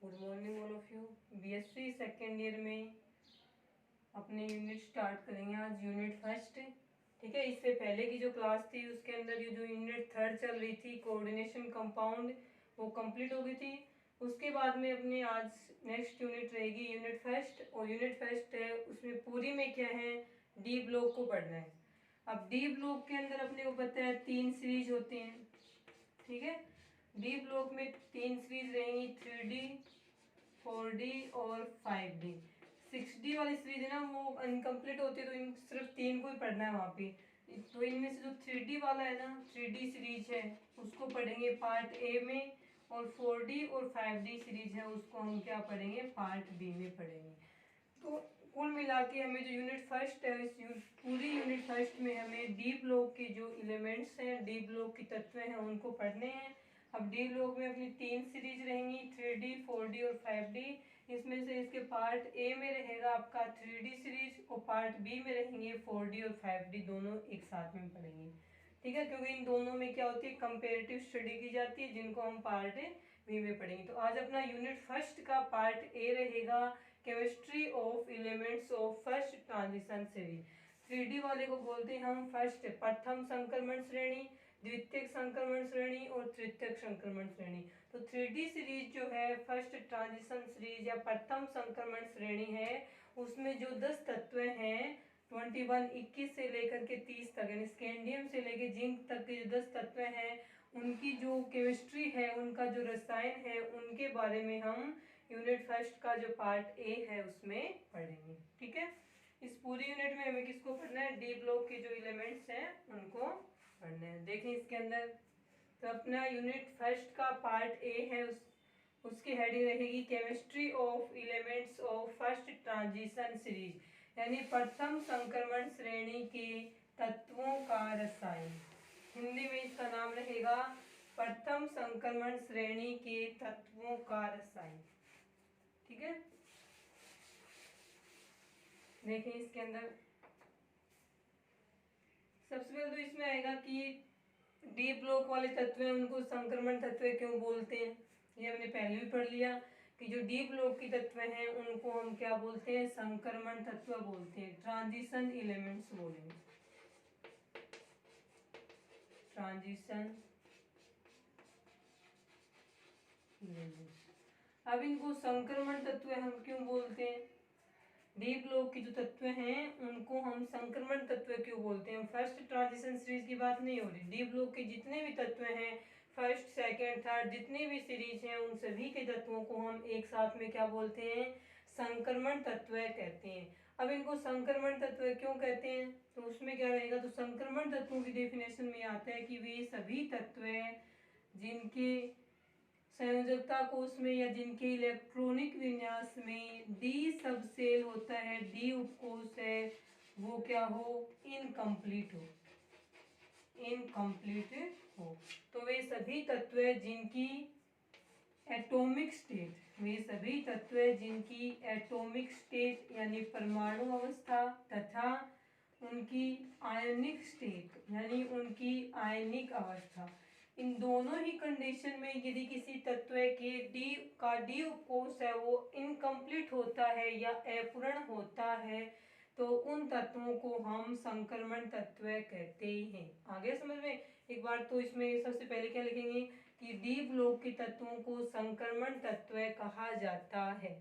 Good morning all of you. BSc second year में अपने unit start करेंगे आज, यूनिट फर्स्ट। ठीक है, इससे पहले की जो क्लास थी उसके अंदर ये जो यूनिट थर्ड चल रही थी कोऑर्डिनेशन कंपाउंड, वो कंप्लीट हो गई थी। उसके बाद में अपने आज नेक्स्ट यूनिट रहेगी यूनिट फर्स्ट, और यूनिट फर्स्ट है उसमें पूरी में क्या है, डी ब्लॉक को पढ़ना है। अब डी ब्लॉक के अंदर अपने को पता है 3 सीरीज होती हैं। ठीक है, डी ब्लॉक में 3 सीरीज रहेंगी, 3D, 4D और 5D। 6D वाली सीरीज है ना, वो अनकम्प्लीट होती है, तो इन सिर्फ 3 को ही पढ़ना है वहाँ पे। तो इनमें से जो 3D वाला है ना, 3D सीरीज है, उसको पढ़ेंगे पार्ट ए में, और 4D और 5D सीरीज है उसको हम क्या पढ़ेंगे, पार्ट बी में पढ़ेंगे। तो कुल मिला के हमें जो यूनिट फर्स्ट है, इस पूरी यूनिट फर्स्ट में हमें डी ब्लॉक के जो एलिमेंट्स हैं, डी ब्लॉक की तत्व हैं, उनको पढ़ने हैं। अब डी ब्लॉक में अपनी 3 सीरीज रहेंगी, 3D, 4D और 5D। इसमें से इसके पार्ट ए में रहेगा आपका 3D सीरीज, और पार्ट बी में रहेंगे 4D और 5D, दोनों एक साथ में पढ़ेंगे। ठीक है, क्योंकि इन दोनों में क्या होती है, कंपेरेटिव स्टडी की जाती है, जिनको हम पार्ट बी में पढ़ेंगे। तो आज अपना यूनिट फर्स्ट का पार्ट ए रहेगा chemistry of elements of first transition series. 3D वाले को बोलते हैं हम फर्स्ट, प्रथम संक्रमण श्रेणी, द्वितीयक संक्रमण श्रेणी और तृतीयक संक्रमण श्रेणी। तो 3D सीरीज जो है फर्स्ट ट्रांजिशन सीरीज या प्रथम संक्रमण श्रेणी है, उसमें जो 10 तत्व हैं 21 21 से लेकर के 30 तक, यानी स्कैंडियम से लेकर जिंक तक के जो 10 तत्व हैं, उनकी जो केमिस्ट्री है, उनका जो रसायन है, उनके बारे में हम यूनिट फर्स्ट का जो पार्ट ए है उसमें पढ़ेंगे। ठीक है, इस पूरी यूनिट में हमें किसको पढ़ना है, डी ब्लॉक के जो एलिमेंट्स हैं उनको पढ़ना है। देखें इसके अंदर, तो अपना यूनिट फर्स्ट का पार्ट ए है, उसकी हेडिंग रहेगी chemistry of elements of first transition series, यानी प्रथम संक्रमण श्रेणी के तत्वों का रसायन। हिंदी में इसका नाम रहेगा प्रथम संक्रमण श्रेणी के तत्वों का रसायन। ठीक है, देखें इसके अंदर सबसे पहले तो इसमें आएगा कि डी ब्लॉक वाले तत्व हैं उनको संक्रमण तत्व क्यों बोलते हैं। ये हमने पहले भी पढ़ लिया कि जो डी ब्लॉक की तत्व हैं उनको हम क्या बोलते हैं, संक्रमण तत्व बोलते हैं, ट्रांजिशन एलिमेंट्स बोलेंगे, ट्रांजिशन एलिमेंट्स। अब इनको संक्रमण तत्व हम क्यों बोलते हैं, डी ब्लॉक की जो तत्व हैं उनको हम संक्रमण तत्व क्यों बोलते हैं। फर्स्ट ट्रांजिशन सीरीज की बात नहीं हो रही, डी ब्लॉक के जितने भी तत्व हैं, फर्स्ट सेकंड थर्ड जितने भी सीरीज हैं, उन सभी के तत्वों को हम एक साथ में क्या बोलते हैं, संक्रमण तत्व कहते हैं। अब इनको संक्रमण तत्व क्यों कहते हैं, तो उसमें क्या रहेगा, तो संक्रमण तत्वों की डेफिनेशन में आता है कि वे सभी तत्व जिनके संयोजकता कोष में या जिनके इलेक्ट्रॉनिक विन्यास में डी सब सेल होता है, डी उपकोष है, वो क्या हो, इनकम्प्लीट हो, इनकम्प्लीट हो। तो वे सभी तत्व जिनकी एटॉमिक स्टेट, वे सभी तत्व जिनकी एटॉमिक स्टेट यानी परमाणु अवस्था तथा उनकी आयनिक स्टेट यानी उनकी आयनिक अवस्था, इन दोनों ही कंडीशन में यदि किसी तत्व के डी उपकोष है वो इनकम्प्लीट होता है या अपूर्ण होता है, तो उन तत्वों को हम संक्रमण तत्व कहते हैं। आगे समझ में, एक बार तो इसमें सबसे पहले क्या लिखेंगे कि डी ब्लॉक के तत्वों को संक्रमण तत्व कहा जाता है,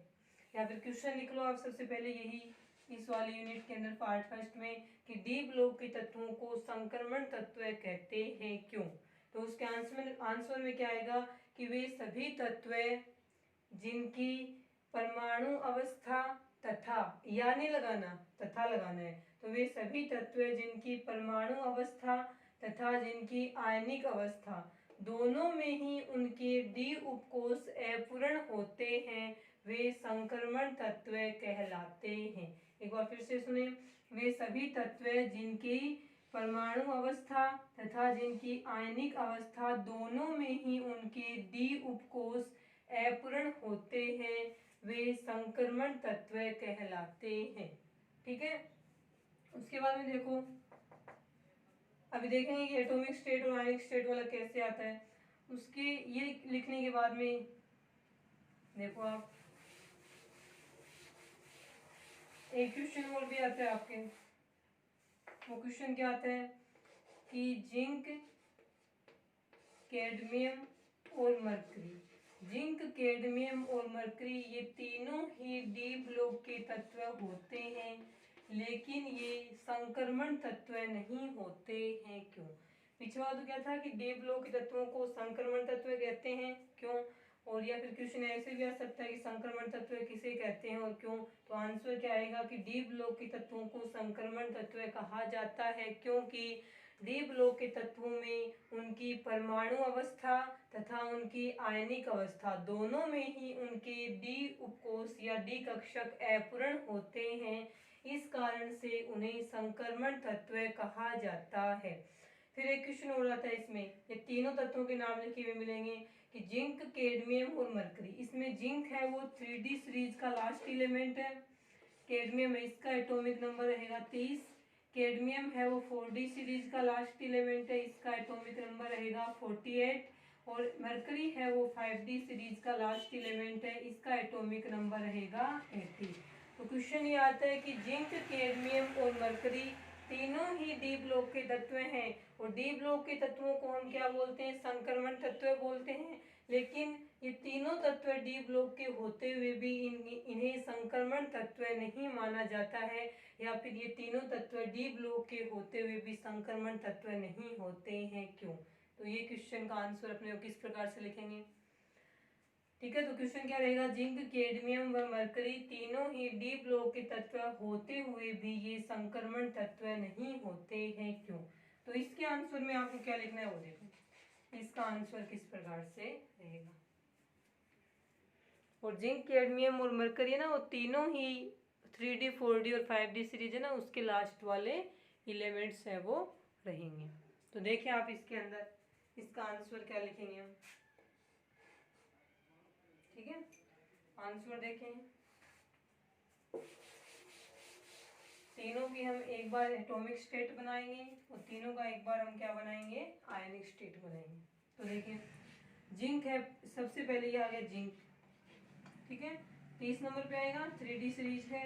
या फिर क्वेश्चन लिख लो आप सबसे पहले यही इस वाली यूनिट के अंदर पार्ट फर्स्ट में कि डी ब्लॉक के तत्वों को संक्रमण तत्व कहते हैं क्यों। तो उसके आंसर में क्या आएगा कि वे सभी तत्व जिनकी परमाणु अवस्था तथा, यानी लगाना, तथा लगाना है, तो वे सभी तत्व जिनकी परमाणु अवस्था तथा जिनकी आयनिक अवस्था दोनों में ही उनके डी उपकोष अपूर्ण होते हैं, वे संक्रमण तत्व कहलाते हैं। एक बार फिर से सुने, वे सभी तत्व जिनकी परमाणु अवस्था तथा जिनकी आयनिक अवस्था दोनों में ही उनके डी उपकोष अपूर्ण होते हैं, वे संक्रमण तत्व कहलाते हैं। ठीक है, उसके बाद में देखो, अभी देखेंगे कि एटॉमिक स्टेट और आयनिक स्टेट वाला कैसे आता है। उसके ये लिखने के बाद में देखो आप, एक क्वेश्चन और भी आता है आपके, वो क्वेश्चन क्या आता है कि जिंक, कैडमियम और मरकरी, जिंक, कैडमियम और मरकरी ये तीनों ही डी ब्लॉक के तत्व होते हैं, लेकिन ये संक्रमण तत्व नहीं होते हैं। क्यों? पिछला तो क्या था कि डी ब्लॉक के तत्वों को संक्रमण तत्व कहते हैं, क्यों? और या फिर क्वेश्चन ऐसे भी आ सकता है कि संक्रमण तत्व किसे कहते हैं और क्यों? तो आंसर क्या आएगा कि डी ब्लॉक के तत्वों को संक्रमण तत्व कहा जाता है, क्योंकि डी ब्लॉक के तत्वों में उनकी परमाणु अवस्था तथा उनकी आयनिक अवस्था दोनों में ही उनके डी उपकोष या डी कक्षक अपूर्ण होते हैं, इस कारण से उन्हें संक्रमण तत्व कहा जाता है। फिर एक क्वेश्चन हो जाता है इसमें, ये तीनों तत्वों के नाम लिखे हुए मिलेंगे कि जिंक, कैडमियम और मरकरी। इसमें जिंक है वो 3D सीरीज का लास्ट एलिमेंट है, कैडमियम है इसका एटॉमिक नंबर रहेगा 30, कैडमियम है वो 4D सीरीज का लास्ट एलिमेंट है, इसका एटॉमिक नंबर रहेगा 48, और मरकरी है वो 5D सीरीज का लास्ट एलिमेंट है, इसका एटॉमिक नंबर रहेगा 80। तो क्वेश्चन ये आता है कि जिंक, कैडमियम और मरकरी तीनों ही डी ब्लॉक के तत्व हैं, और डी ब्लॉक के तत्वों को हम क्या बोलते हैं? संक्रमण तत्व बोलते हैं। लेकिन ये तीनों तत्व डी ब्लॉक के होते हुए भी इन्हें संक्रमण तत्व नहीं माना जाता है, या फिर ये तीनों तत्व डी ब्लॉक के होते हुए भी संक्रमण तत्व नहीं होते हैं, क्यों? तो ये क्वेश्चन का आंसर अपने किस प्रकार से लिखेंगे? ठीक है, तो क्वेश्चन क्या रहेगा? जिंक, कैडमियम व मरकरी तीनों ही डी ब्लॉक के तत्व होते हुए भी ये संक्रमण तत्व नहीं होते हैं, क्यों? तो इसके आंसर में आपको क्या लिखना है वो देखो, इसका आंसर किस प्रकार से रहेगा। और जिंक, कैडमियम और मरकरी है ना, वो तीनों ही 3D 4D और 5D सीरीज है ना, उसके लास्ट वाले एलिमेंट्स है वो रहेंगे। तो देखिए आप इसके अंदर इसका आंसर क्या लिखेंगे हम, ठीक है? आंसर देखें, तीनों की हम एक बार एटॉमिक स्टेट बनाएंगे और तीनों का एक बार हम क्या बनाएंगे? आयनिक स्टेट बनाएंगे। तो देखिए जिंक है, सबसे पहले ये आ गया जिंक, ठीक है, 30 नंबर पे आएगा, 3D सीरीज है।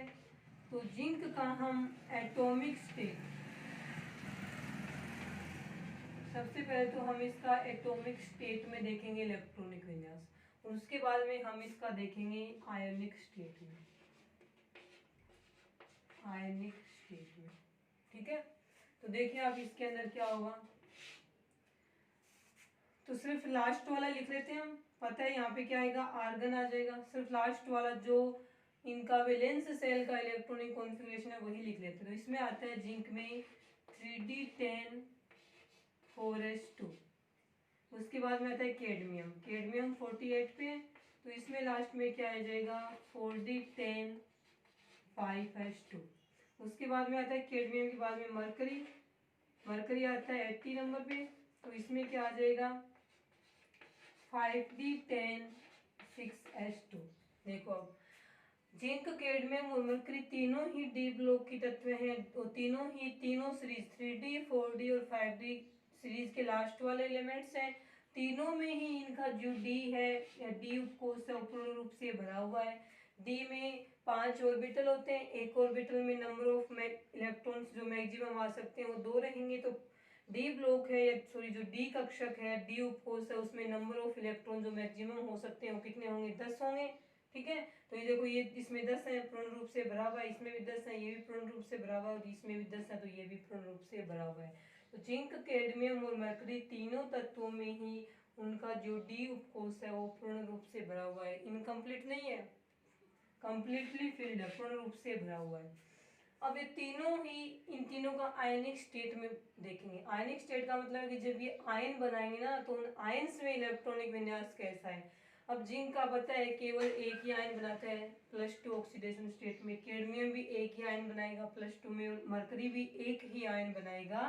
तो जिंक का हम एटॉमिक स्टेट, सबसे पहले तो हम इसका एटॉमिक स्टेट में देखेंगे इलेक्ट्रॉनिक विन्यास, और उसके बाद में हम इसका देखेंगे आयनिक स्टेट में, आयनिक स्टेट में, ठीक है? तो देखिए आप इसके अंदर क्या होगा, तो सिर्फ लास्ट वाला लिख लेते हैं हम, पता है यहाँ पे क्या आएगा? आर्गन आ जाएगा। सिर्फ लास्ट वाला जो इनका वैलेंस सेल का इलेक्ट्रॉनिक कॉन्फ़िगरेशन है वही लिख लेते हैं। तो इसमें आता है जिंक में 3D10 4s2, उसके बाद में आता है कैडमियम, कैडमियम 48 पे, तो इसमें लास्ट में क्या आ जाएगा? 4D10 5s2। उसके बाद में आता है कैडमियम के बाद में मरकरी, मरकरी आता है 80 नंबर पे, तो इसमें क्या आ जाएगा? 5D10 6s2। देखो अब जिंक, कैडमियम और मरकरी तीनों ही डी ब्लॉक की तत्व हैं, तो तीनों सीरीज 3D 4D और 5D सीरीज के लास्ट वाले एलिमेंट्स हैं। तीनों में ही इनका जो डी है या डी उपकोष है पूर्ण रूप से भरा हुआ है। डी में 5 ऑर्बिटल होते हैं, एक ऑर्बिटल में नंबर ऑफ इलेक्ट्रॉन्स जो मैक्सिमम आ सकते हैं वो 2 रहेंगे। तो डी ब्लॉक है, सॉरी जो डी कक्षक है, डी उपकोष है, उसमें नंबर ऑफ इलेक्ट्रॉन जो मैक्सिमम हो सकते हैं वो कितने होंगे? 10 होंगे, ठीक है? तो ये देखो, ये इसमें 10 है, पूर्ण रूप से भरा हुआ है, इसमें भी 10 है, ये भी पूर्ण रूप से भरा हुआ है, और इसमें भी 10 है, तो ये भी पूर्ण रूप से भरा हुआ है। तो जिंक, कैडमियम और मरकरी तीनों तत्वों में ही उनका जो डी उपकोष है वो पूर्ण रूप से भरा हुआ है, इनकम्प्लीट नहीं है, कंप्लीटली फिल्ड है, पूर्ण रूप से भरा हुआ है। अब ये तीनों ही, इन तीनों का आयनिक स्टेट में देखेंगे। आयनिक स्टेट का मतलब है कि जब ये आयन बनाएंगे ना, तो उन आयन्स में इलेक्ट्रॉनिक विन्यास कैसा है। अब जिंक का पता है केवल एक ही आयन बनाता है +2 ऑक्सीडेशन स्टेट में, कैडमियम भी एक ही आयन बनाएगा +2 में, और मरकरी भी एक ही आयन बनाएगा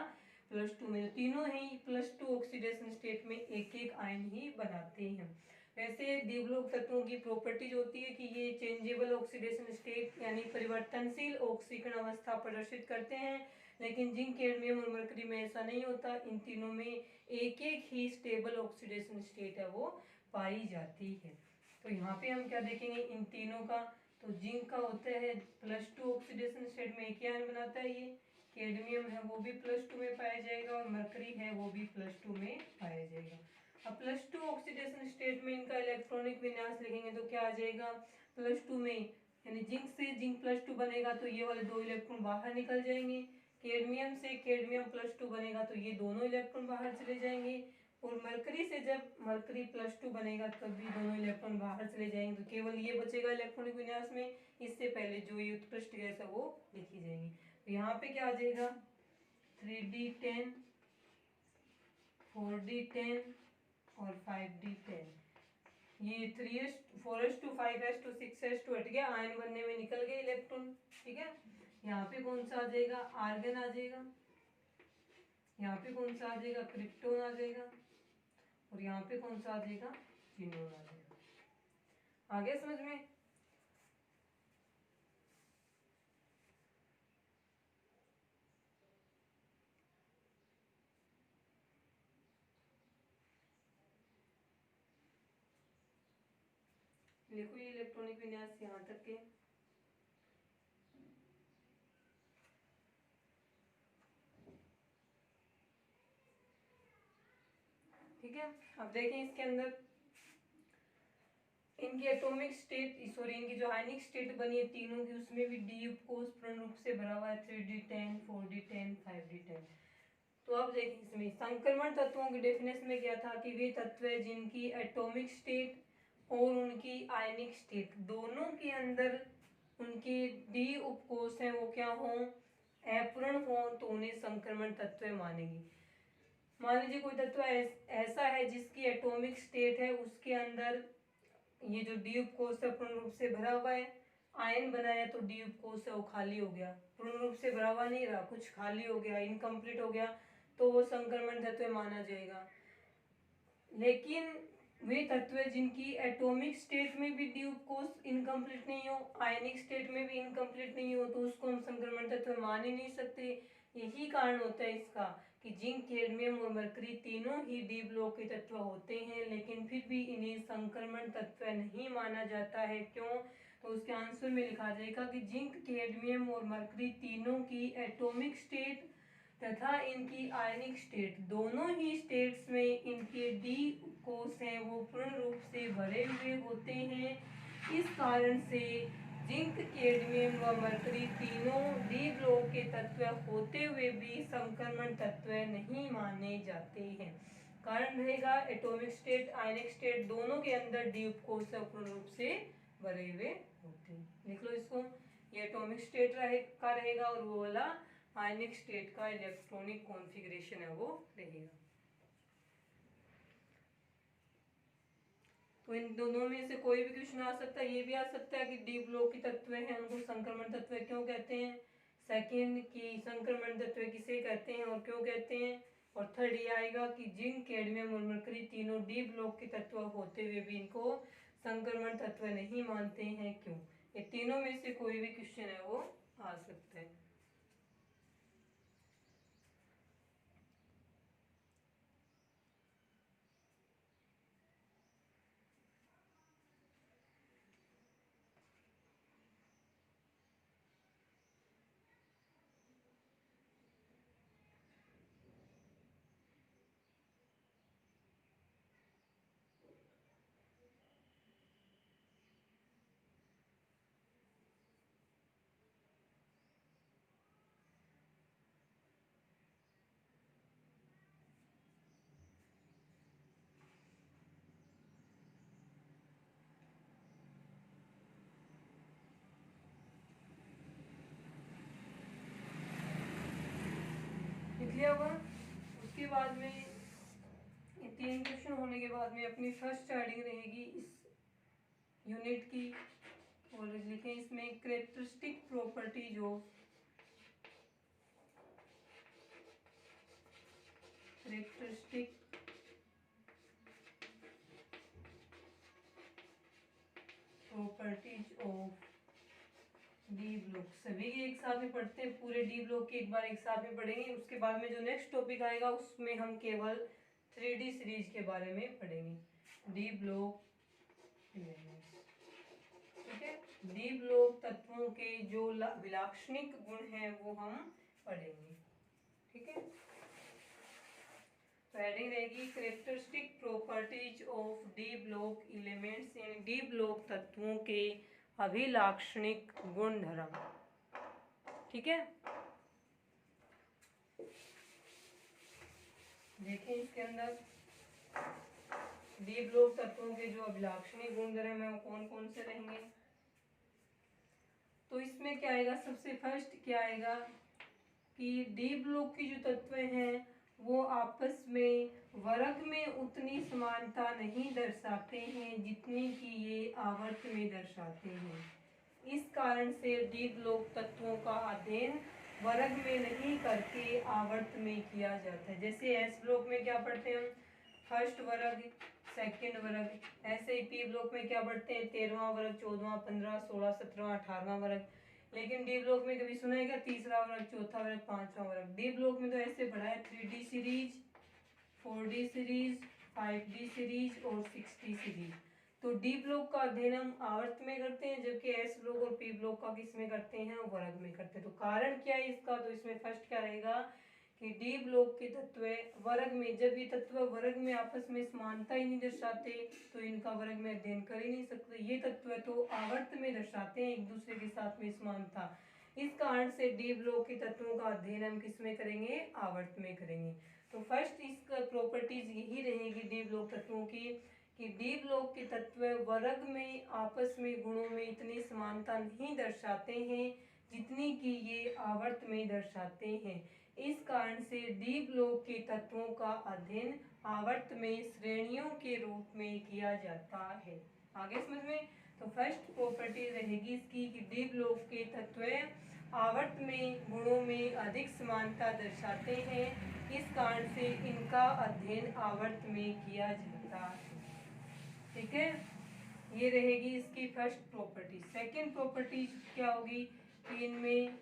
+2 में। तो तीनों ही +2 ऑक्सीडेशन स्टेट में एक एक आयन ही बनाते हैं। वैसे डी ब्लॉक तत्वों की प्रॉपर्टीज होती है कि ये चेंजेबल ऑक्सीडेशन स्टेट यानी परिवर्तनशील ऑक्सीकरण अवस्था प्रदर्शित करते हैं, लेकिन जिंक, कैडमियम और मरकरी में ऐसा नहीं होता। इन तीनों में एक एक ही स्टेबल ऑक्सीडेशन स्टेट है वो पाई जाती है। तो यहाँ पे हम क्या देखेंगे इन तीनों का, तो जिंक का होता है +2 ऑक्सीडेशन स्टेट में एक ही आयन बनाता है ये, कैडमियम है वो भी +2 में पाया जाएगा और मरकरी है वो भी +2 में पाया जाएगा। अब +2 ऑक्सीडेशन स्टेट में इनका इलेक्ट्रॉनिक विन्यास लिखेंगे तो क्या आ जाएगा, +2 में यानी जिंक से जिंक +2 बनेगा तो ये वाले 2 इलेक्ट्रॉन बाहर निकल जाएंगे, कैडमियम से कैडमियम +2 बनेगा तो ये दोनों इलेक्ट्रॉन बाहर चले जाएंगे, और मरकरी से जब मरकरी +2 बनेगा तब भी दोनों इलेक्ट्रॉन बाहर चले जाएंगे, तो केवल ये बचेगा इलेक्ट्रॉनिक विन्यास में। इससे पहले जो ये उत्कृष्ट गैस है वो लिखी जाएगी। तो यहाँ पे क्या आ जाएगा 3D10, 4D10 और 5D10। ये 3s 4s2 5s2 6s2 हट गया, आयन बनने में निकल गए इलेक्ट्रॉन। ठीक है, यहाँ पे कौन सा आ जाएगा, आर्गन आ जाएगा, यहाँ पे कौन सा आ जाएगा, क्रिप्टोन आ जाएगा, और यहाँ पे कौन सा आ जाएगा, जीनोन आ जाएगा। आ गया समझ में। देखो ये इलेक्ट्रॉनिक विन्यास यहाँ तक के। ठीक है, अब देखें इसके अंदर इनकी एटॉमिक स्टेट, सॉरी इनकी जो आयनिक स्टेट बनी है तीनों की, उसमें भी डी उपकोष पूर्ण रूप से भरा हुआ है 3D10 4D10 5D10। तो अब देखिए इसमें संक्रमण तत्वों की डेफिनेशन में क्या था कि वे तत्व है जिनकी एटॉमिक स्टेट और उनकी आयनिक स्टेट दोनों के अंदर उनके डी उपकोष हैं वो क्या हों, अपूर्ण हों, तो उन्हें संक्रमण तत्व मानेगी। मान लीजिए कोई तत्व ऐसा है जिसकी एटॉमिक स्टेट है उसके अंदर ये जो डी उपकोष है पूर्ण रूप से भरा हुआ है, आयन बनाया तो डी उपकोष है वो खाली हो गया, पूर्ण रूप से भरा हुआ नहीं रहा, कुछ खाली हो गया, इनकम्प्लीट हो गया, तो वो संक्रमण तत्व माना जाएगा। लेकिन वे तत्व जिनकी एटॉमिक स्टेट में भी डी उपकोष इनकम्प्लीट नहीं हो, आयनिक स्टेट में भी इनकम्प्लीट नहीं हो, तो उसको हम संक्रमण तत्व मान ही नहीं सकते। यही कारण होता है इसका कि जिंक कैडमियम और मरकरी तीनों ही डी ब्लॉक के तत्व होते हैं, लेकिन फिर भी इन्हें संक्रमण तत्व नहीं माना जाता है। क्यों, तो उसके आंसर में लिखा जाएगा कि जिंक कैडमियम और मरकरी तीनों की एटॉमिक स्टेट तथा इनकी आयनिक स्टेट दोनों ही स्टेट्स में इनके डी कोष हैं वो पूर्ण रूप से भरे हुए होते हैं। इस कारण से जिंक कैडमियम व मरकरी तीनों डी ब्लॉक के तत्व होते हुए भी संक्रमण तत्व नहीं माने जाते हैं। कारण रहेगा एटॉमिक स्टेट आयनिक स्टेट दोनों के अंदर डी उपकोष पूर्ण रूप से भरे हुए होते हैं। लिख लो इसको, ये एटॉमिक स्टेट का रहेगा और वो वाला आयनिक स्टेट का इलेक्ट्रॉनिक कॉन्फ़िगरेशन है वो रहेगा। तो इन दोनों में से कोई भी क्वेश्चन आ सकता है, ये भी आ सकता है कि डी ब्लॉक के तत्व हैं उनको संक्रमण तत्व क्यों कहते हैं, सेकंड की संक्रमण तत्व किसे कहते हैं और क्यों कहते हैं, और थर्ड ये आएगा कि जिंक कैडमियम और मरकरी तीनों डी ब्लॉक के तत्व होते हुए भी इनको संक्रमण तत्व नहीं मानते हैं क्यों। ये तीनों में से कोई भी क्वेश्चन है वो आ सकता है। लिख लिया होगा। उसके बाद में ये 3 क्वेश्चन होने के बाद में अपनी फर्स्ट हेडिंग रहेगी इस यूनिट की, और लिखें इसमें characteristic properties of characteristic properties of D block. सभी एक साथ में पढ़ते हैं, पूरे डी ब्लॉक के एक बार एक साथ में पढ़ेंगे। उसके बाद में जो नेक्स्ट टॉपिक आएगा उसमें हम केवल 3D सीरीज के बारे में पढ़ेंगे। D block elements. ठीक है, डी ब्लॉक तत्वों के जो विलाक्षणिक गुण हैं वो हम पढ़ेंगे। ठीक है, तो हेडिंग रहेगी characteristic properties of D block elements, यानी डी ब्लॉक तत्वों के अभिलाक्षणिक गुणधर्म। ठीक है, देखिए इसके अंदर डी ब्लॉक तत्वों के जो अभिलाक्षणिक गुणधर्म है वो कौन कौन से रहेंगे। तो इसमें क्या आएगा, सबसे फर्स्ट क्या आएगा कि डी ब्लॉक की जो तत्व हैं वो आपस में वर्ग में उतनी समानता नहीं दर्शाते हैं जितनी कि ये आवर्त में दर्शाते हैं। इस कारण से डी ब्लॉक तत्वों का अध्ययन वर्ग में नहीं करके आवर्त में किया जाता है। जैसे एस ब्लॉक में क्या पढ़ते हैं हम, फर्स्ट वर्ग, सेकंड वर्ग। ऐसे ही पी ब्लॉक में क्या पढ़ते हैं, 13वां वर्ग, 14वां, 15, 16, 17, 18वां वर्ग। लेकिन डी ब्लॉक में कभी सुना है क्या, तीसरा वर्ग, चौथा वर्ग, पांचवा वर्ग। डी ब्लॉक में तो ऐसे पढ़ा है 3D series, 4D series, 5D series और 6D सीरीज। तो डी ब्लॉक का अध्ययन हम आवर्त में करते हैं, जबकि एस ब्लॉक और पी ब्लॉक का किस में करते हैं, वर्ग में करते हैं। तो कारण क्या है इसका, तो इसमें फर्स्ट क्या रहेगा कि डी ब्लॉक के तत्व वर्ग में, जब ये तत्व वर्ग में आपस में समानता ही नहीं दर्शाते तो इनका वर्ग में अध्ययन कर ही नहीं सकते। ये तत्व तो आवर्त में दर्शाते हैं एक दूसरे के साथ में समानता। इस कारण से डी ब्लॉक के तत्वों का अध्ययन हम किस में करेंगे, आवर्त में करेंगे। तो फर्स्ट इसका प्रॉपर्टीज यही रहेगी डी ब्लॉक तत्वों की कि डी ब्लॉक के तत्व वर्ग में आपस में गुणों में इतनी समानता नहीं दर्शाते हैं जितनी कि ये आवर्त में दर्शाते हैं। इस कारण से डी ब्लॉक के तत्वों का अध्ययन आवर्त में श्रेणियों के रूप में किया जाता है। आगे समझ में, तो फर्स्ट प्रॉपर्टी रहेगी इसकी कि डी ब्लॉक के तत्व आवर्त में गुणों में अधिक समानता दर्शाते हैं। इस कारण से इनका अध्ययन आवर्त में किया जाता है। ठीक है, ये रहेगी इसकी फर्स्ट प्रॉपर्टी। सेकंड प्रॉपर्टी क्या होगी कि इनमें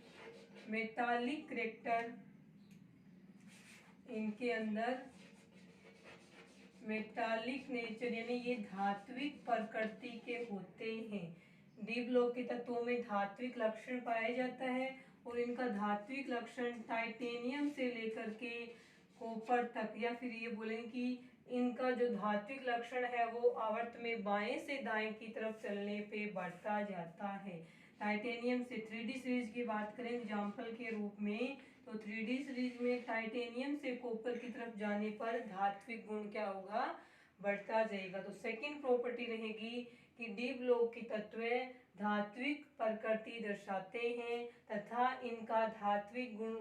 मेटालिक कैरेक्टर, इनके अंदर मेटालिक नेचर यानी ये धात्विक प्रकृति के होते हैं। डी ब्लॉक के तत्वों में धात्विक लक्षण पाया जाता है और इनका धात्विक लक्षण टाइटेनियम से लेकर के कॉपर तक, या फिर ये बोलें कि इनका जो धात्विक लक्षण है वो आवर्त में बाएं से दाएं की तरफ चलने पे बढ़ता जाता है। टाइटेनियम से 3D सीरीज की बात करें एग्जाम्पल के रूप में, तो 3D सीरीज में टाइटेनियम से कॉपर की तरफ जाने पर धात्विक गुण क्या होगा, बढ़ता जाएगा। तो सेकंड प्रॉपर्टी रहेगी कि डी ब्लॉक की तत्व धात्विक प्रकृति दर्शाते हैं तथा इनका धात्विक गुण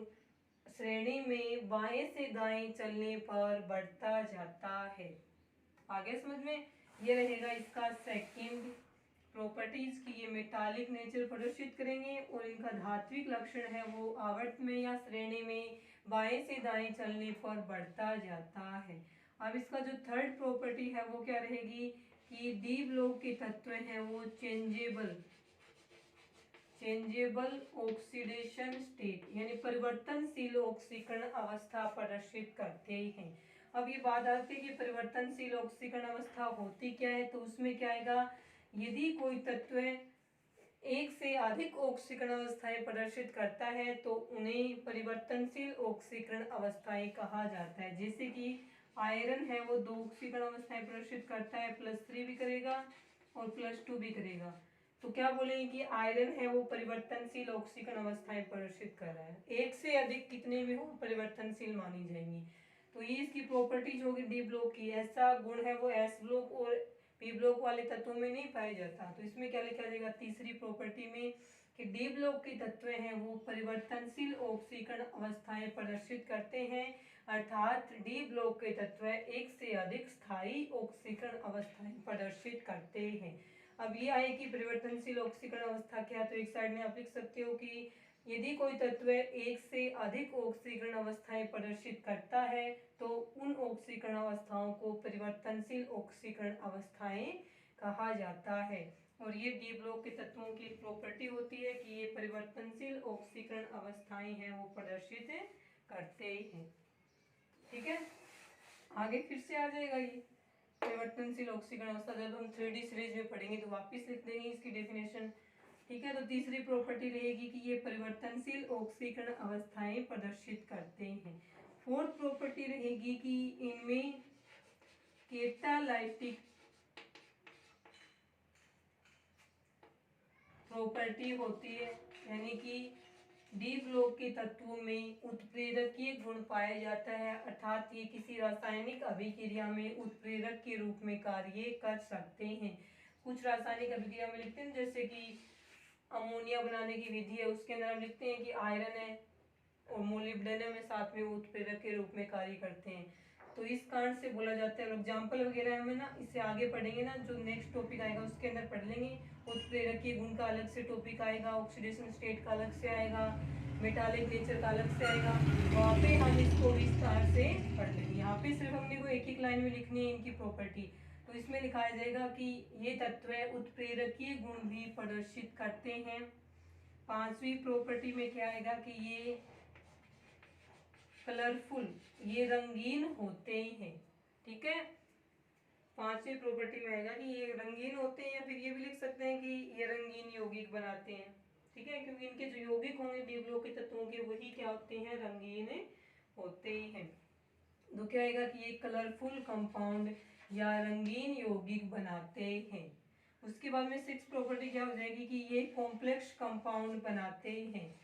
श्रेणी में बाएं से दाएं चलने पर बढ़ता जाता है। आगे समझ में, ये रहेगा इसका सेकंड प्रॉपर्टीज की ये मेटालिक नेचर प्रदर्शित करेंगे और इनका धात्विक लक्षण है वो आवर्त में या श्रेणी में बाएं से दाएं चलने पर बढ़ता जाता है। अब इसका जो थर्ड प्रॉपर्टी है वो क्या रहेगी कि डी ब्लॉक के तत्व हैं वो चेंजेबल ऑक्सीडेशन स्टेट यानी परिवर्तनशील ऑक्सीकरण अवस्था प्रदर्शित करते हैं। अब ये बात आती है कि परिवर्तनशील ऑक्सीकरण अवस्था होती क्या है, तो उसमें क्या आएगा, यदि कोई तत्व एक से अधिक ऑक्सीकरण अवस्थाएं प्रदर्शित करता है तो उन्हें परिवर्तनशील ऑक्सीकरण अवस्थाएं कहा जाता है। जैसे कि आयरन है वो 2 ऑक्सीकरण अवस्थाएं प्रदर्शित करता है, +3 भी करेगा और +2 भी करेगा। तो क्या बोलेंगे कि आयरन है वो परिवर्तनशील ऑक्सीकरण अवस्थाएं प्रदर्शित कर रहा है। एक से अधिक कितने में हो परिवर्तनशील मानी जाएंगी। तो ये इसकी प्रॉपर्टीज होगी डी ब्लॉक की। ऐसा गुण है वो एस ब्लॉक और पी ब्लॉक वाले तत्वों में नहीं पाया जाता। तो इसमें क्या लिखा जाएगा तीसरी प्रॉपर्टी में कि डी ब्लॉक के तत्व हैं वो परिवर्तनशील ऑक्सीकरण अवस्थाएं प्रदर्शित करते हैं, अर्थात डी ब्लॉक के तत्व एक से अधिक स्थायी ऑक्सीकरण अवस्थाएं प्रदर्शित करते हैं। अब ये आए कि परिवर्तनशील ऑक्सीकरण अवस्था क्या, तो एक साइड में आप लिख सकते हो कि यदि कोई तत्व एक से अधिक ऑक्सीकरण अवस्थाएं प्रदर्शित करता है तो उन ऑक्सीकरण अवस्थाओं को परिवर्तनशील ऑक्सीकरण अवस्थाएं कहा जाता है। और ये डी ब्लॉक के तत्वों की प्रॉपर्टी होती है कि ये परिवर्तनशील ऑक्सीकरण अवस्थाएं हैं वो प्रदर्शित करते हैं। ठीक है, आगे फिर से आ जाएगा ये परिवर्तनशील ऑक्सीकरण अवस्था जब हम 3D सीरीज में पढ़ेंगे तो वापस लिख देंगे इसकी डेफिनेशन। ठीक है, तो तीसरी प्रॉपर्टी रहेगी कि ये परिवर्तनशील ऑक्सीकरण अवस्थाएं प्रदर्शित करते हैं। फोर्थ प्रॉपर्टी रहेगी कि इनमें कैटालाइटिक प्रॉपर्टी होती है, यानी कि डी ब्लॉक के तत्वों में उत्प्रेरकीय गुण पाया जाता है, अर्थात ये किसी रासायनिक अभिक्रिया में उत्प्रेरक के रूप में कार्य कर सकते हैं। कुछ रासायनिक अभिक्रिया में लिखते हैं, जैसे कि अमोनिया बनाने की विधि है, उसके अंदर हम लिखते हैं कि आयरन है और मोलिब्डेनम में साथ में उत्प्रेरक के रूप में कार्य करते हैं। तो इस कारण से बोला जाता है, एग्जाम्पल वगैरह हमें ना इससे आगे पढ़ेंगे ना, जो नेक्स्ट टॉपिक आएगा उसके अंदर पढ़ लेंगे। उत्प्रेरक के गुण का अलग से टॉपिक आएगा, ऑक्सीडेशन स्टेट का अलग से आएगा, मेटालिक नेचर का अलग से आएगा, वहाँ पे हम इसको विस्तार से पढ़ लेंगे। यहाँ पे सिर्फ हमने को एक एक लाइन में लिखनी है इनकी प्रॉपर्टी। तो इसमें लिखाया जाएगा कि ये तत्व उत्प्रेरकीय गुण भी प्रदर्शित करते हैं। पांचवी प्रॉपर्टी में क्या आएगा कि ये कलरफुल, ये रंगीन होते हैं। ठीक है, पांचवी प्रॉपर्टी में आएगा कि ये रंगीन होते हैं, या फिर ये भी लिख सकते हैं कि ये रंगीन यौगिक बनाते हैं। ठीक है, क्योंकि इनके जो यौगिक होंगे डी ब्लॉक के तत्वों के, वही क्या होते हैं, रंगीन होते हैं। तो क्या आएगा कि ये कलरफुल कंपाउंड या रंगीन यौगिक बनाते हैं। उसके बाद में सिक्स प्रॉपर्टी क्या हो जाएगी कि ये कॉम्प्लेक्स कंपाउंड बनाते हैं,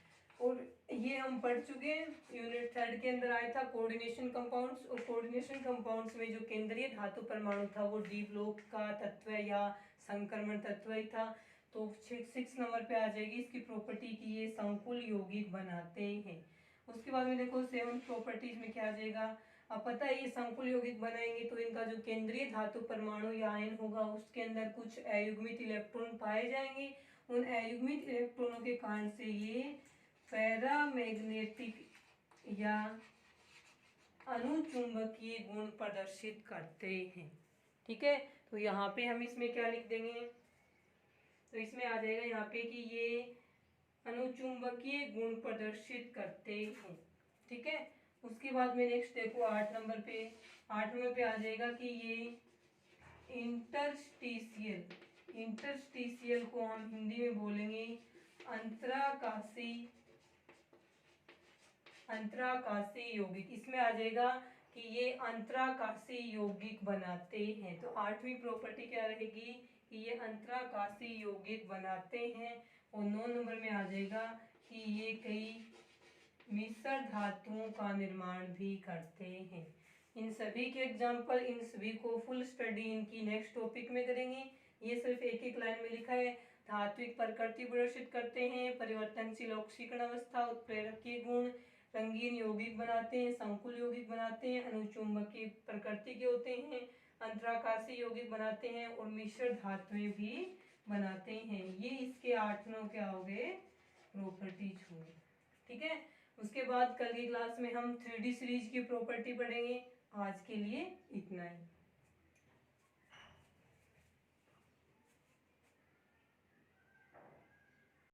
और ये हम पढ़ चुके हैं, यूनिट थर्ड के अंदर आया था कोऑर्डिनेशन कंपाउंड्स। और कोऑर्डिनेशन कंपाउंड्स में जो केंद्रीय धातु परमाणु था वो डी ब्लॉक का तत्व या संक्रमण तत्व ही था। तो 6 नंबर पे आ जाएगी इसकी प्रॉपर्टी की ये संकुल यौगिक बनाते हैं। उसके बाद में देखो 7 प्रॉपर्टीज में क्या आ जाएगा, अब पता है ये संकुल यौगिक बनाएंगे तो इनका जो केंद्रीय धातु परमाणु या आयन होगा उसके अंदर कुछ अयुग्मित इलेक्ट्रॉन पाए जाएंगे। उन अयुग्मित इलेक्ट्रॉनों के कारण से ये पैरामैग्नेटिक या अनुचुंबकीय गुण प्रदर्शित करते हैं। ठीक है, तो यहाँ पे हम इसमें क्या लिख देंगे, तो इसमें आ जाएगा यहाँ पे कि ये अनुचुंबकीय गुण प्रदर्शित करते हैं। ठीक है, उसके बाद में नेक्स्ट देखो 8 नंबर पे आ जाएगा कि ये इंटरस्टिशियल को हम हिंदी में बोलेंगे अंतराकाशी यौगिक। इसमें आ जाएगा कि ये अंतराकाशी यौगिक बनाते हैं। तो 8वीं प्रॉपर्टी क्या रहेगी कि ये अंतराकाशी यौगिक बनाते हैं। और 9 नंबर में आ जाएगा कि ये कई मिश्र धातुओं का निर्माण भी करते हैं। इन सभी के एग्जाम्पल, इन सभी को फुल स्टडी इनकी नेक्स्ट टॉपिक में करेंगे। ये सिर्फ एक एक लाइन में लिखा है। धात्विक प्रकृति प्रदर्शित करते हैं, परिवर्तनशील ऑक्सीकरण अवस्था, उत्प्रेरकीय गुण, रंगीन यौगिक बनाते हैं, संकुल यौगिक बनाते हैं, अनुचुंबकीय प्रकृति के होते हैं, अंतराकाशी यौगिक बनाते हैं, और मिश्र धातुएं भी बनाते हैं। ये इसके 8 क्या हो गए, प्रॉपर्टीज हो गए। ठीक है, उसके बाद कल की क्लास में हम 3D सीरीज की प्रॉपर्टी पढ़ेंगे। आज के लिए इतना ही।